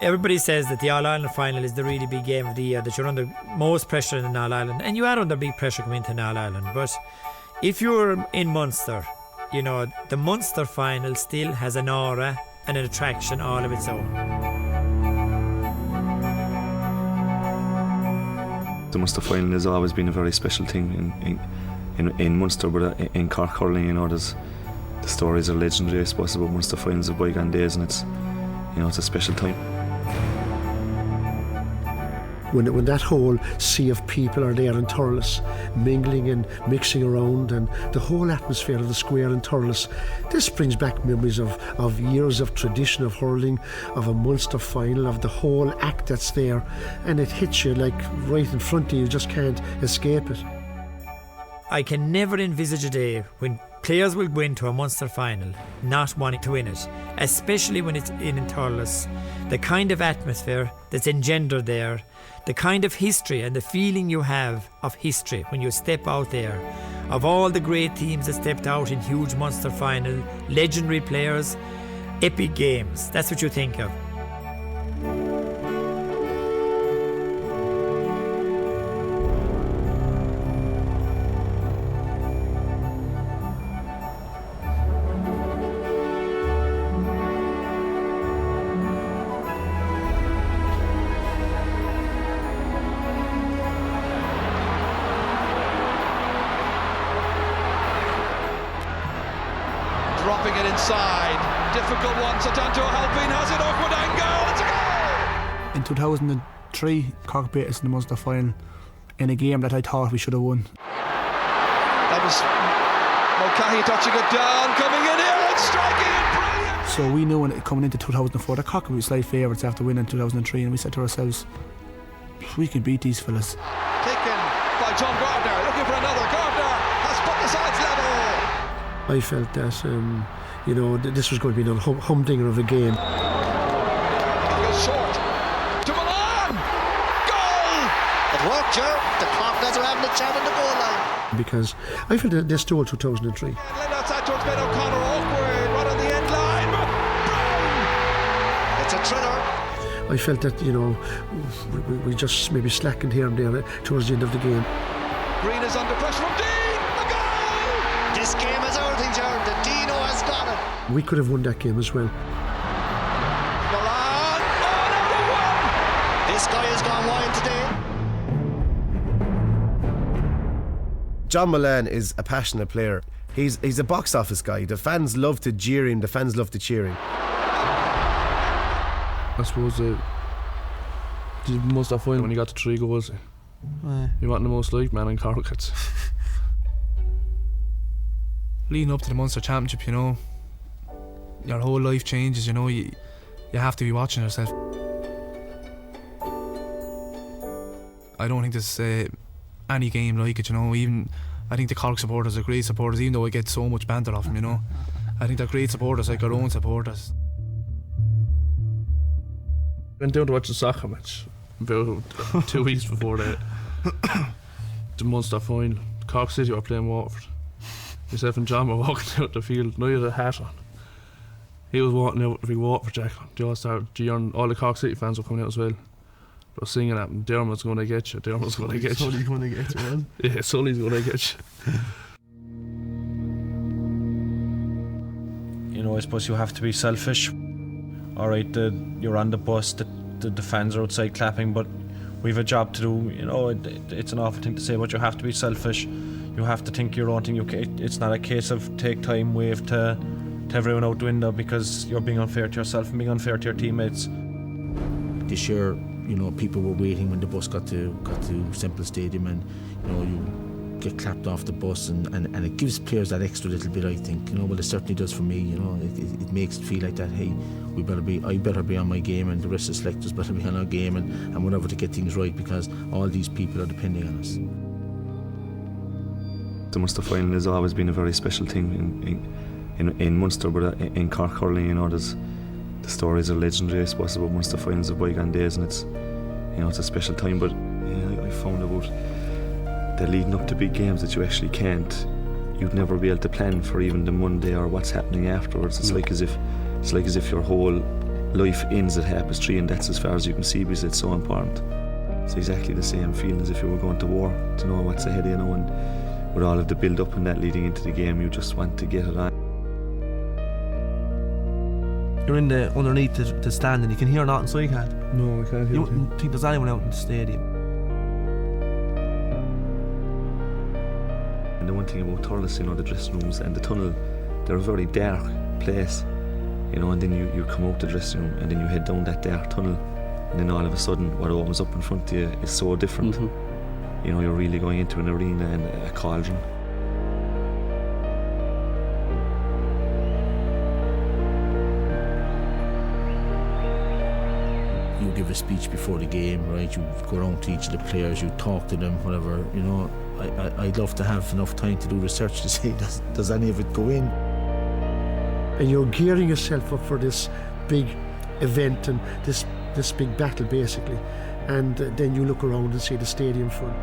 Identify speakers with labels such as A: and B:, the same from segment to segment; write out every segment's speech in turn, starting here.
A: Everybody says that the All-Ireland final is the really big game of the year, that you're under most pressure in an All-Ireland, and you are under big pressure coming into an All-Ireland. But if you're in Munster, you know, the Munster final still has an aura and an attraction all of its own.
B: The Munster final has always been a very special thing in Munster, but in Cork Hurling, you know, the stories are legendary, I suppose, about Munster finals of bygone days, and it's, you know, it's a special time.
C: When that whole sea of people are there in Thurles, mingling and mixing around, and the whole atmosphere of the square in Thurles, this brings back memories of years of tradition of hurling, of a Munster final, of the whole act that's there, and it hits you like right in front of you, you just can't escape it.
A: I can never envisage a day when players will go into a Munster final not wanting to win it, especially when it's in Thurles. The kind of atmosphere that's engendered there, the kind of history and the feeling you have of history when you step out there, of all the great teams that stepped out in huge Munster final, legendary players, epic games, that's what you think of.
D: Dropping it inside, difficult one, so down to Halpine has it, awkward angle, it's a goal!
E: In 2003, Cork beat us in the Munster final in a game that I thought we should have won.
D: That was Mulcahy touching it down, coming in here and striking it, brilliant!
E: So we knew when coming into 2004 that Cork would be slight favourites after winning 2003, and we said to ourselves, we can beat these fellas.
D: Taken by John Gardner, looking for another, Gardner has put the sides level!
C: I felt that, you know, this was going to be another humdinger of a game.
D: It goes short to Milan! Goal!
F: It worked, Ger. The Corkers are having a chat on the goal line.
C: Because I felt that they stole 2003.
D: Led outside towards Ben O'Connor, awkward, right on the end line. Brown!
F: It's a thriller.
C: I felt that, you know, we just maybe slackened here and there towards the end of the game.
D: Green is under pressure from Dean. A goal!
F: This game is everything, Ger. The Dino has got it.
C: We could have won that game as well.
D: Milan, number one!
F: This guy has gone wild today.
G: John Mullane is a passionate player. He's a box office guy. The fans love to jeer him, the fans love to cheer him.
H: I suppose the Munster final when he got the 3 goals, he wasn't the most liked man in Cork.
E: Leading up to the Munster Championship, you know, your whole life changes, you know, you have to be watching yourself. I don't think there's any game like it, you know. Even I think the Cork supporters are great supporters, even though I get so much banter off them, you know. I think they're great supporters, like our own supporters.
H: Went down to watch the soccer match about 2 weeks before the Munster final. Cork City were playing Waterford. Myself and John were walking out the field, and I had a hat on. He was walking out with a big Waterford jacket on. They all started jeering. All the Cork City fans were coming out as well. They were singing at him, Dermot's going to get you, Dermot's going to get you.
I: Sully's going to get you, man.
H: Yeah, Sully's going to get you.
J: You know, I suppose you have to be selfish. Alright, you're on the bus, the fans are outside clapping, but we've a job to do. You know, it's an awful thing to say, but you have to be selfish. You have to think your own thing. It's not a case of take time, wave to everyone out the window, because you're being unfair to yourself and being unfair to your teammates.
K: This year, you know, people were waiting when the bus got to Semple Stadium, and you know, you get clapped off the bus, and it gives players that extra little bit, I think. You know, well, it certainly does for me. You know, it makes it feel like that. Hey, I better be on my game, and the rest of the selectors better be on our game, and whatever, to get things right, because all these people are depending on us.
B: The Munster final has always been a very special thing in Munster, but in Cork Hurling, you know, the stories are legendary, I suppose, about Munster finals of bygone days, and it's, you know, it's a special time. But you know, I found about the leading up to big games that you actually you'd never be able to plan for even the Monday or what's happening afterwards. It's like as if your whole life ends at 3:30 and that's as far as you can see because it's so important. It's exactly the same feeling as if you were going to war, to know what's ahead, you know, and with all of the build-up and that leading into the game, you just want to get it on.
I: You're in the underneath the stand and you can hear nothing, so you can't.
H: No, I can't hear
I: You
H: anything.
I: wouldn't think there's anyone out in the stadium.
B: And the one thing about Thurles, you know, the dressing rooms and the tunnel, they're a very dark place, you know, and then you come out the dressing room and then you head down that dark tunnel and then all of a sudden what opens up in front of you is so different. You know, you're really going into an arena and a cauldron.
K: You give a speech before the game, right? You go around to each of the players, you talk to them, whatever, you know. I'd love to have enough time to do research to say, does any of it go in?
C: And you're gearing yourself up for this big event and this big battle, basically. And then you look around and see the stadium full.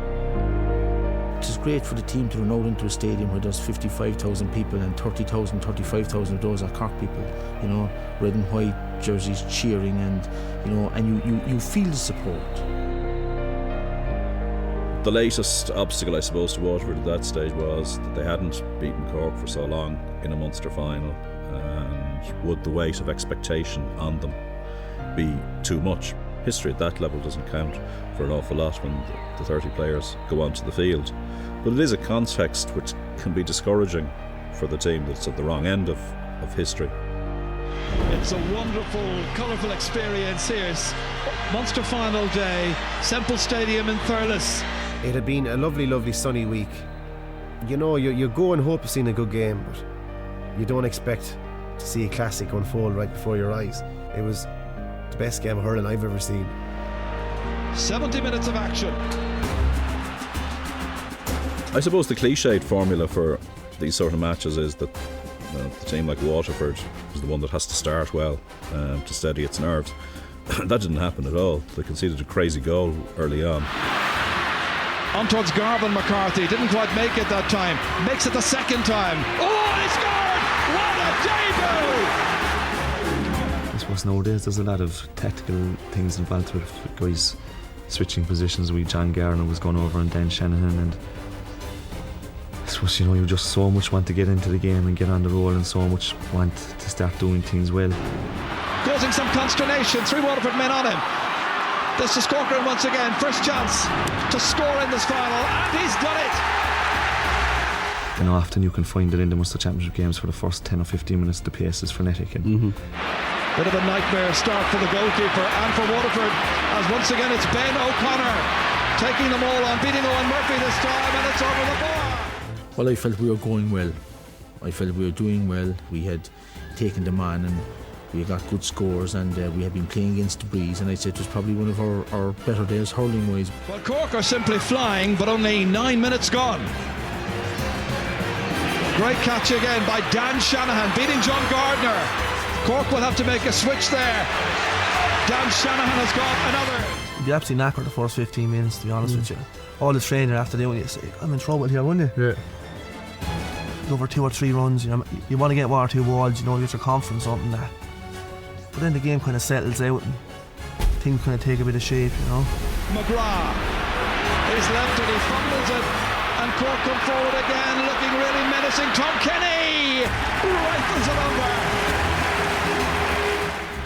K: It's great for the team to run out into a stadium where there's 55,000 people and 30,000, 35,000 of those are Cork people, you know, red and white jerseys cheering, and you know, and you feel the support.
L: The latest obstacle, I suppose, to Waterford at that stage was that they hadn't beaten Cork for so long in a Munster final, and would the weight of expectation on them be too much? History at that level doesn't count for an awful lot when the 30 players go onto the field, but it is a context which can be discouraging for the team that's at the wrong end of history.
D: It's a wonderful, colourful experience here. Munster final day, Semple Stadium in Thurles.
G: It had been a lovely, lovely sunny week. You know, you go and hope you've seen a good game, but you don't expect to see a classic unfold right before your eyes. It was the best game of hurling I've ever seen.
D: 70 minutes of action.
L: I suppose the cliched formula for these sort of matches is that the team like Waterford is the one that has to start well to steady its nerves. That didn't happen at all. They conceded a crazy goal early on.
D: On towards Garvin McCarthy, didn't quite make it that time, makes it the second time. Oh, he scored! What a debut!
B: I suppose nowadays there's a lot of tactical things involved with guys switching positions. John Garner was going over and Dan Shanahan, and I suppose, you know, you just so much want to get into the game and get on the roll and so much want to start doing things well.
D: Causing some consternation, 3 Waterford men on him. This is Corcoran once again, first chance to score in this final, and he's done it!
B: You know, often you can find that in the Munster Championship games for the first 10 or 15 minutes the pace is frenetic. And
D: Bit of a nightmare start for the goalkeeper and for Waterford, as once again it's Ben O'Connor taking them all on, beating Owen Murphy this time, and it's over the bar.
K: Well, I felt we were going well. I felt we were doing well. We had taken them on and we got good scores, and we had been playing against the breeze, and I'd say it was probably one of our better days hurling wise.
D: Well, Cork are simply flying, but only 9 minutes gone. Great catch again by Dan Shanahan, beating John Gardner. Cork will have to make a switch there. Dan Shanahan has got another.
I: You'd be absolutely knackered the first 15 minutes, to be honest with you. All the training after doing it, you say, I'm in trouble here, wouldn't you?
H: Yeah.
I: Over 2 or 3 runs, you know, you want to get 1 or 2 balls, you know, you get your confidence up in that. But then the game kind of settles out and things kind of take a bit of shape, you know.
D: McGrath is left it, he fumbles it, and Cork come forward again, looking really menacing. Tom Kenny rifles it over.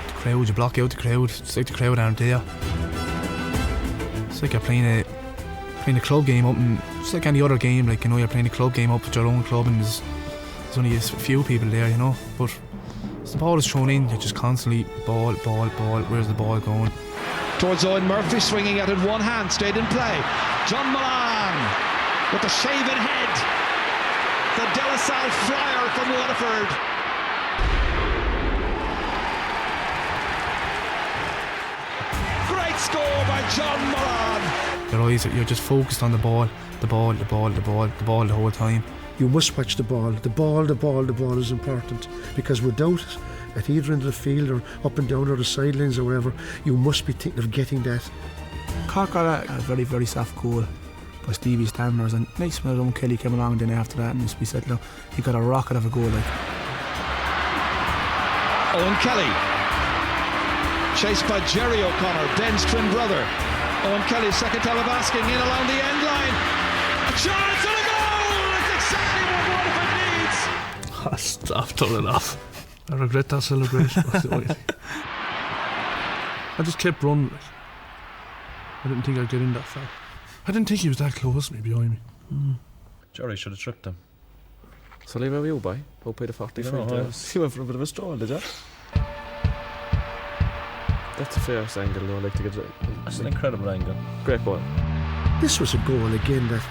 E: The crowd, you block out the crowd. It's like the crowd aren't there. It's like you're playing a club game up, and it's like any other game. Like, you know, you're playing a club game up with your own club, and there's only a few people there, you know. But as the ball is thrown in, you're just constantly ball. Where's the ball going?
D: Towards Owen Murphy, swinging it in one hand, stayed in play. John Milan with the shaven head. The De La Salle flyer from Waterford. Great score by John Milan.
E: Your eyes, you're just focused on the ball the whole time.
C: You must watch the ball. The ball is important, because without it, at either end of the field or up and down or the sidelines or wherever, you must be thinking of getting that.
I: Cork got a very, very soft goal by Stevie Stammers, and next minute Owen Kelly came along then after that, and as we said, he got a rocket of a goal. Like
D: Owen Kelly Chased by Jerry O'Connor, Ben's twin brother. Owen Kelly's second time of asking, in along the end line. A chance and a goal! It's exactly what Waterford needs!
H: Stop turning off. I regret that celebration. I just kept running. I didn't think I'd get in that far. I didn't think he was that close to me, behind me.
J: Jerry should have tripped him.
M: So leave you boy. Hope by the 40
J: You
M: went for a bit of a stroll, did you? That's a fair angle though, like to get it.
J: That's an incredible angle.
M: Great ball.
C: This was a goal again that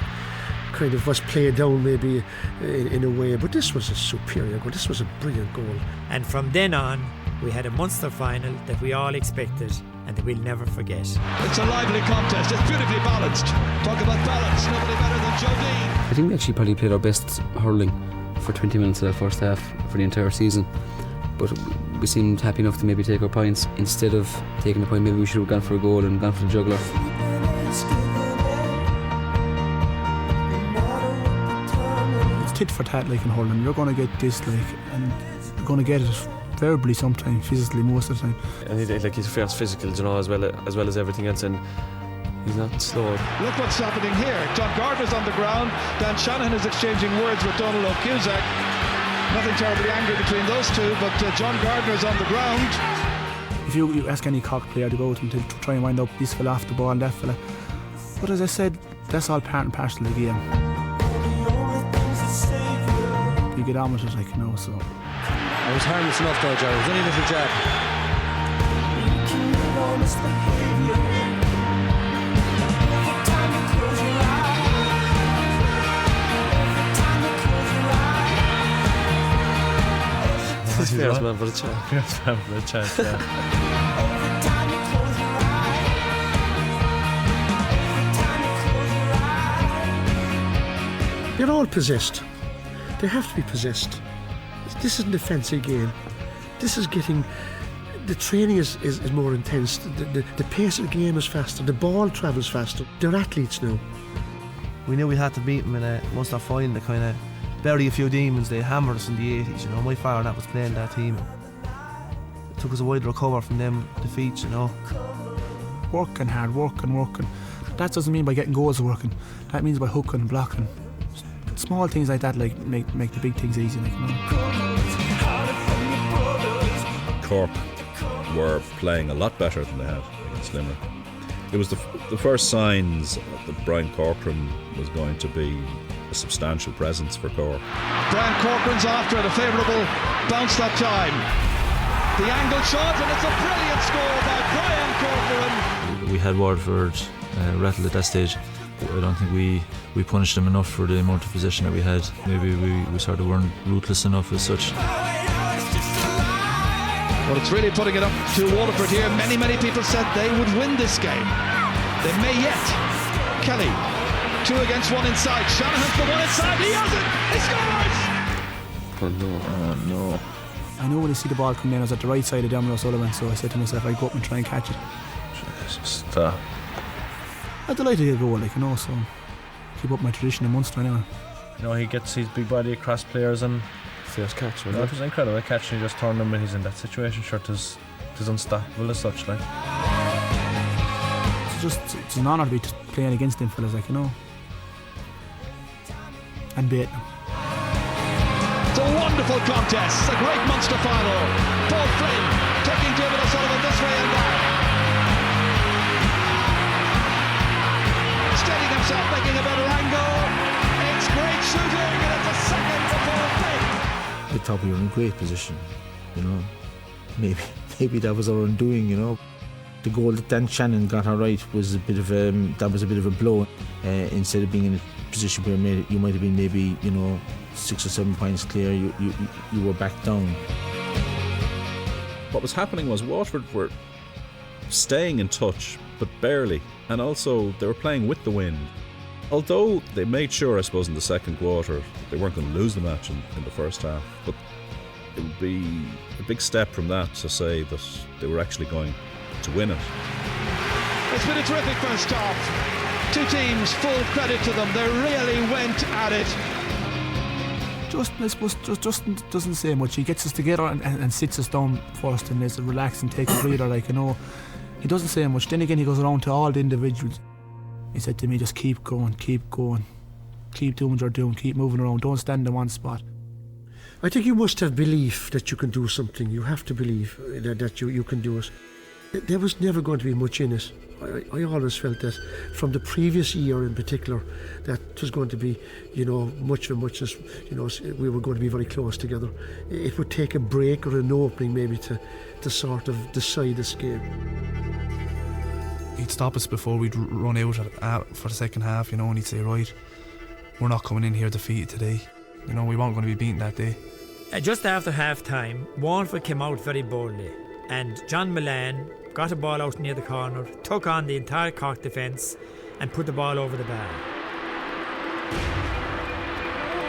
C: kind of was played down maybe in a way, but this was a superior goal. This was a brilliant goal.
A: And from then on, we had a Munster final that we all expected and that we'll never forget.
D: It's a lively contest, it's beautifully balanced. Talk about balance, nobody better than Joe Dean.
M: I think we actually probably played our best hurling for 20 minutes of the first half for the entire season. But we seemed happy enough to maybe take our points. Instead of taking the point, maybe we should have gone for a goal and gone for the juggler.
E: It's tit for tat like in hurling. You're going to get this and you're going to get it verbally sometimes, physically most of the time.
M: And he's fierce physical, as well as everything else, and he's not slow.
D: Look what's happening here. John Gardner's on the ground. Dan Shanahan is exchanging words with Donald O'Cusack. Nothing terribly angry between those two, but John Gardner's on the ground.
E: If you ask any Cork player to go out and to try and wind up this fella off the ball and that fella, but as I said, that's all part and parcel of the game. You get on with it, so.
N: It was harmless enough though, Jerry. It was only a little jab.
M: This is fierce man for the chance.
J: Fierce man for the chance, yeah.
C: They're all possessed. They have to be possessed. This isn't a fancy game. This is getting... The training is more intense. The pace of the game is faster. The ball travels faster. They're athletes now.
I: We knew we had to beat them in a Munster final to kind of bury a few demons. They hammered us in the 80s, My father and that was playing that team. It took us a while to recover from them defeats,
E: Working hard, working. That doesn't mean by getting goals working. That means by hooking and blocking. Small things like that make the big things easy,
L: Cork were playing a lot better than they had against Limerick. It was the first signs that Brian Corcoran was going to be a substantial presence for Cork.
D: Brian Corcoran's after it, a favourable bounce that time. The angle shot, and it's a brilliant score by Brian Corcoran.
O: We had Waterford rattled at that stage. I don't think we punished them enough for the amount of possession that we had. Maybe we sort of weren't ruthless enough as such.
D: Well, it's really putting it up to Waterford here. Many people said they would win this game. They may yet. Kelly, 2 against 1 inside. Shanahan's the one inside. He has it. He scores.
M: Oh no.
E: I know when I see the ball come in, I was at the right side of Domino Sullivan, so I said to myself, I'd go up and try and catch it.
J: Stop.
E: I'm delighted to get a goal, so keep up my tradition in Munster anyway.
J: He gets his big body across players and
M: fierce catch.
J: It was incredible catch, and he just turned him when he's in that situation. Sure, it is unstoppable as such,
E: It's an honour to be playing against them fellas, and beating them.
D: It's a wonderful contest. It's a great Munster final. Paul Flynn taking David O'Sullivan this way and that. Steadying himself, making a better angle. It's great shooting, and it's a second for Paul Flynn.
K: I thought we were in great position, Maybe that was our undoing, The goal that Dan Shannon got right was a bit of a blow. Instead of being in a position where you might have been maybe 6 or 7 points clear, you were back down.
L: What was happening was Waterford were staying in touch, but barely, and also they were playing with the wind. Although they made sure, I suppose, in the second quarter they weren't going to lose the match in the first half, but it would be a big step from that to say that they were actually going to win it.
D: It's been a terrific first half. 2 teams, full credit to them. They really went at it.
E: I suppose Justin doesn't say much. He gets us together and sits us down first and lets us relax and take a breather, like, you know. He doesn't say much. Then again, he goes around to all the individuals. He said to me, just keep going, keep doing what you're doing, keep moving around, don't stand in one spot.
C: I think you must have belief that you can do something. You have to believe that you can do it. There was never going to be much in it. I always felt that from the previous year in particular, that it was going to be, you know, much as, you know, we were going to be very close together. It would take a break or an opening maybe to sort of decide this game.
E: He'd stop us before we'd run out for the second half, you know, and he'd say, right, we're not coming in here defeated today. You know, we weren't going to be beaten that day.
A: Just after half-time, Waterford came out very boldly, and John Milan got a ball out near the corner, took on the entire Cork defence and put the ball over the bar.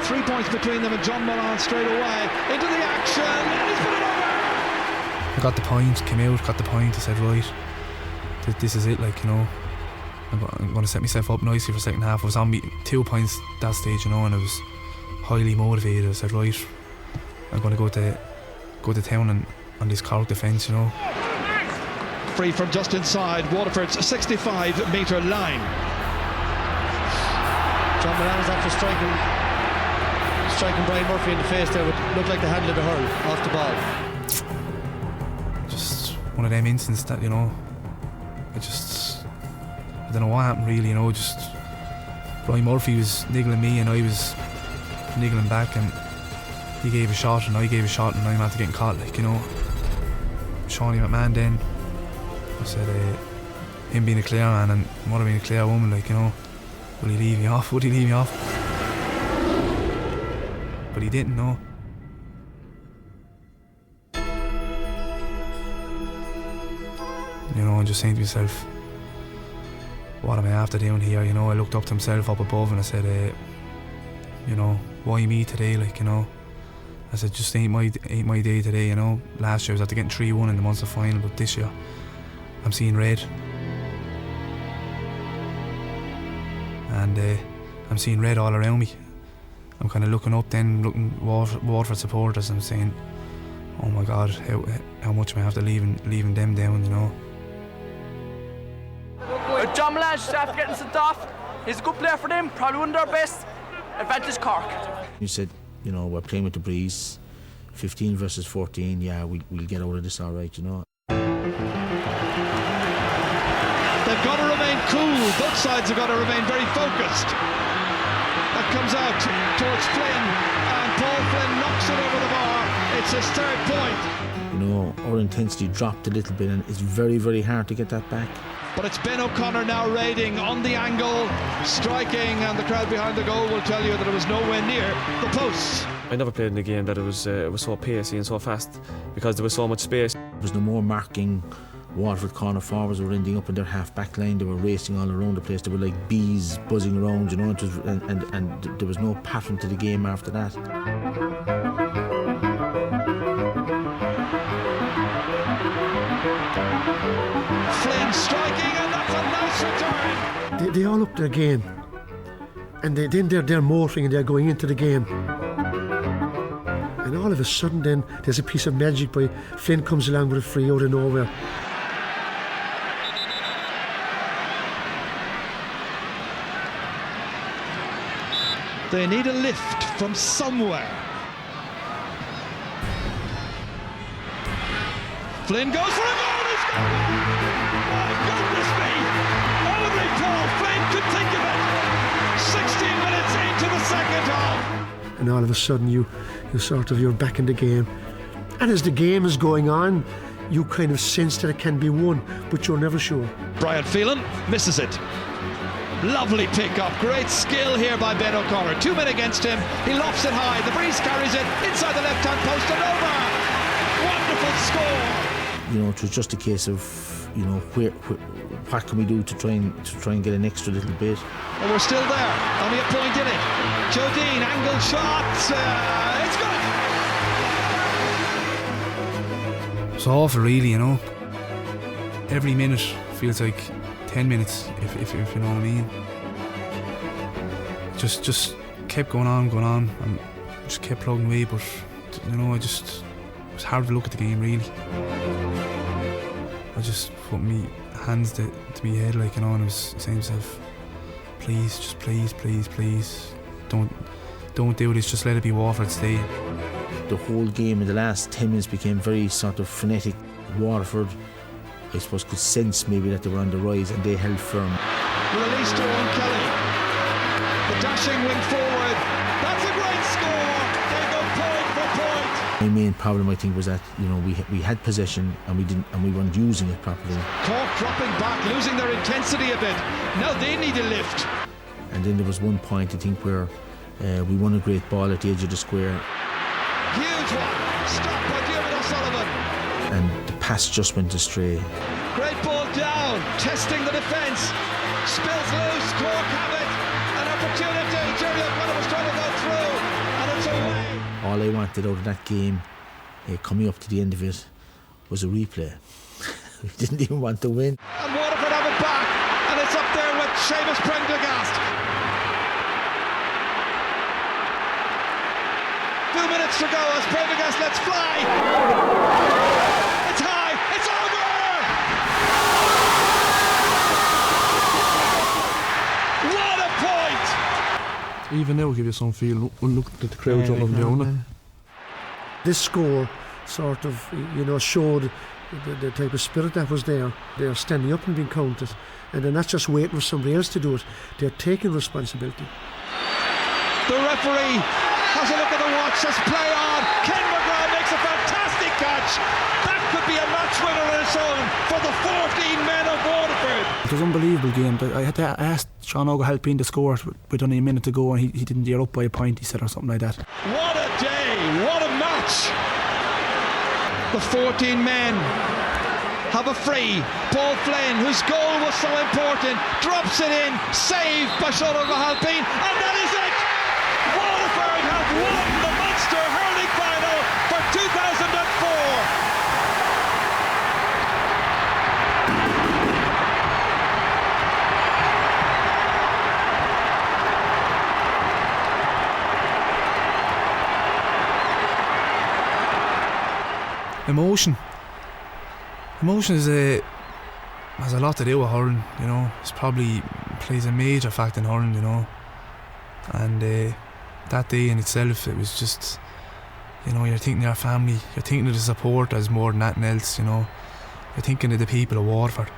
D: 3 points between them, and John Milan straight away into the action, and he's put it over!
E: I got the point, came out, got the point. I said, right, this is it, like, you know, I'm going to set myself up nicely for the second half. I was on 2 points that stage, you know, and I was highly motivated. I said, right, I'm going to go to town on this Cork defence, you know.
D: Free from just inside Waterford's 65-metre line.
N: John Milan is after striking Brian Murphy in the face there. Would look like the handle of the hurl off the ball.
E: Just one of them incidents that, you know, I don't know what happened really, you know. Just Brian Murphy was niggling me and I was niggling back, and he gave a shot and I gave a shot, and I'm after getting caught, like, you know. Shawnee McMahon then, I said, him being a Clare man and mother being a Clare woman, like, you know, will he leave me off? Would he leave me off? But he didn't, no. You know, and just saying to myself, what am I after doing here? You know, I looked up to himself up above and I said, you know, why me today? Like, you know, I said, just ain't my day today, you know. Last year I was after getting 3-1 in the Munster final, but this year I'm seeing red. And I'm seeing red all around me. I'm kind of looking up then, looking Waterford supporters, and I'm saying, oh my God, how much am I after leaving them down, you know.
P: John Milan just after getting sent off. He's a good player for them, probably one of their best. Advantage Cork.
K: You said, you know, we're playing with the breeze, 15 versus 14, yeah, we'll get out of this all right, you know.
D: They've got to remain cool. Both sides have got to remain very focused. That comes out towards Flynn, and Paul Flynn knocks it over the bar. It's his third point.
K: You know, our intensity dropped a little bit, and it's very, very hard to get that back.
D: But it's Ben O'Connor now raiding on the angle, striking, and the crowd behind the goal will tell you that it was nowhere near the posts.
Q: I never played in a game that it was so pacey and so fast, because there was so much space.
K: There was no more marking. Waterford corner forwards were ending up in their half-back line. They were racing all around the place. They were like bees buzzing around, you know. It was, and there was no pattern to the game after that.
D: Flynn striking, and that's a nice return.
C: They all up their game, and then they're motoring and they're going into the game. And all of a sudden then there's a piece of magic by Flynn comes along with a free out of nowhere.
D: They need a lift from somewhere. Flynn goes for a goal, he's got it! My goodness me! Only Paul Flynn could think of it! 16 minutes into the second half.
C: And all of a sudden you're back in the game. And as the game is going on, you kind of sense that it can be won, but you're never sure.
D: Brian Phelan misses it. Lovely pick-up, great skill here by Ben O'Connor. 2 men against him, he lofts it high, the breeze carries it inside the left-hand post and over. Wonderful score.
K: You know, it was just a case of, you know, what can we do to try and get an extra little bit.
D: And we're still there, only a point in it. Joe Dean, angled shot, it's good.
E: It's awful, really, you know. Every minute feels like 10 minutes, if you know what I mean. Just kept going on. just kept plugging away, but you know, it was hard to look at the game really. I just put my hands to my head, like, you know, and I was saying to myself, please, just please, don't do this, just let it be Waterford stay.
K: The whole game in the last 10 minutes became very sort of frenetic. Waterford, I suppose, could sense maybe that they were on the rise, and they held firm.
D: Release to Owen Kelly. The dashing wing forward. That's a great score. They go point for point.
K: My main problem, I think, was that, you know, we had possession and we weren't using it properly.
D: Cork dropping back, losing their intensity a bit. Now they need a lift.
K: And then there was one point, I think, where we won a great ball at the edge of the square.
D: Huge one. Stopped by Diarmuid O'Sullivan.
K: And the pass just went astray.
D: Great ball down, testing the defence. Spills loose, Cork have it. An opportunity. Jerry O'Connor was trying to go through, and it's away.
K: All I wanted out of that game, coming up to the end of it, was a replay. We didn't even want to win.
D: And Waterford have it back, and it's up there with Seamus Prendergast. 2 minutes to go as Prendergast lets fly. It's high, it's over! What a point!
H: Even now, give you some feel. Look at the crowd jumping up and down.
C: This score sort of, you know, showed the type of spirit that was there. They're standing up and being counted, and they're not just waiting for somebody else to do it. They're taking responsibility.
D: The referee has a look at the watch, says play on. Ken McGrath makes a fantastic catch. That could be a match winner on its own for the 14 men of Waterford.
E: It was an unbelievable game. I asked Sean O'Halpine to score with only a minute to go, and he didn't dare up by a point, he said, or something like that.
D: What a day, what a match. The 14 men have a free. Paul Flynn, whose goal was so important, drops it in, saved by Sean O'Halpine, and that is it. Waterford have won the Munster Hurling Final for 2004.
E: Emotion has a lot to do with hurling, you know. It's probably plays a major factor in hurling, you know. And that day in itself, it was just, you know, you're thinking of your family, you're thinking of the supporters more than anything else, you know. You're thinking of the people of Waterford,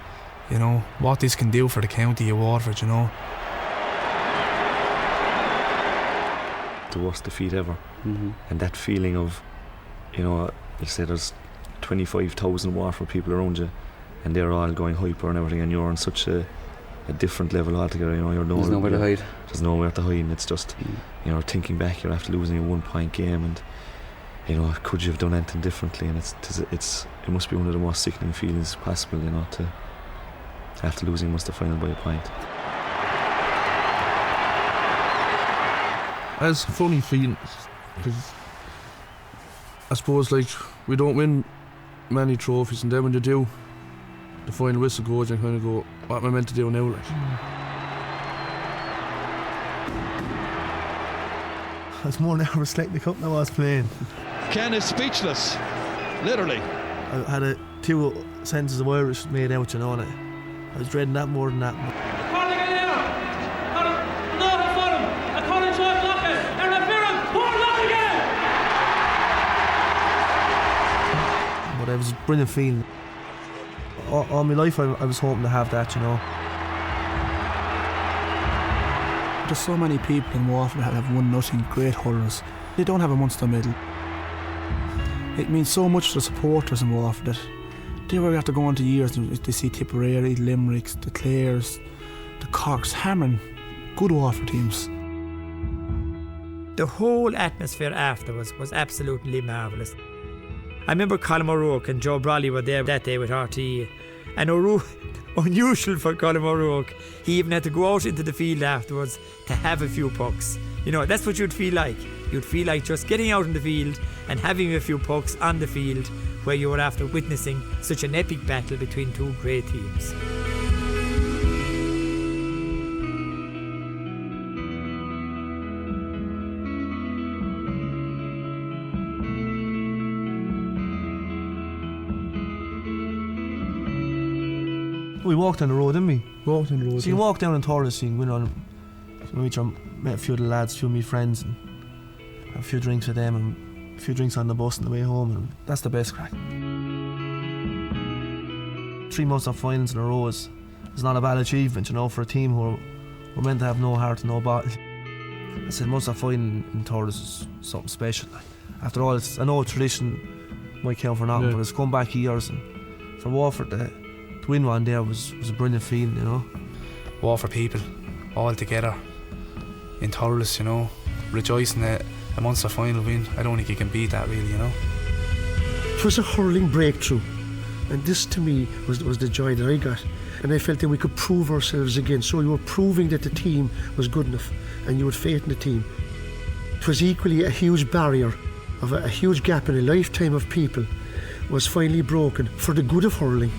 E: you know, what this can do for the county of Waterford, you know.
B: The worst defeat ever. And that feeling of, you know, let's say there's 25,000 Waterford people around you, and they're all going hyper and everything, and you're on such a different level altogether, you know.
M: There's nowhere to hide.
B: There's nowhere to hide, and it's just, you know, thinking back, you're after losing a 1 point game, and, you know, could you have done anything differently? And it must be one of the most sickening feelings possible, you know, to after losing Munster final by a point.
H: It's funny feelings, because I suppose, like, we don't win many trophies, and then when you do, the final whistle goes and kind of go, what am I meant to do now? Like,
I: I was more nervous taking the cup than I was playing.
D: Ken is speechless, literally.
I: I had 2 sentences of Irish made out, you know, and I was dreading that more than that. But it was a brilliant feeling. All my life I was hoping to have that, you know.
E: There's so many people in Waterford that have won nothing, great hurlers. They don't have a Munster medal. It means so much to the supporters in Waterford that they were after going to years, they see Tipperary, Limericks, the Clares, the Corks hammering good Waterford teams.
A: The whole atmosphere afterwards was absolutely marvellous. I remember Colm O'Rourke and Joe Brawley were there that day with RTE, and O'Rourke, unusual for Colm O'Rourke, he even had to go out into the field afterwards to have a few pucks. You know, that's what you'd feel like. You'd feel like just getting out in the field and having a few pucks on the field where you were after witnessing such an epic battle between 2 great teams.
I: We walked down the road, didn't we?
H: Walked down the road.
I: So you walk down in Thurles, you can go on, met a few of the lads, a few of my friends, and have a few drinks with them, and a few drinks on the bus on the way home, and that's the best crack. 3 months of finals in a row is not a bad achievement, you know, for a team who are meant to have no heart, no bottle. I said Munster final in Thurles is something special. After all, I know tradition might count for nothing, but it's come back years, and for Waterford to win one there was a brilliant feeling, you know.
E: Waterford people all together in Thurles, you know, rejoicing at a Munster final win. I don't think you can beat that, really, you know.
C: It was a hurling breakthrough, and this to me was the joy that I got. And I felt that we could prove ourselves again. So you were proving that the team was good enough, and you had faith in the team. It was equally a huge barrier, of a huge gap in a lifetime of people was finally broken for the good of hurling.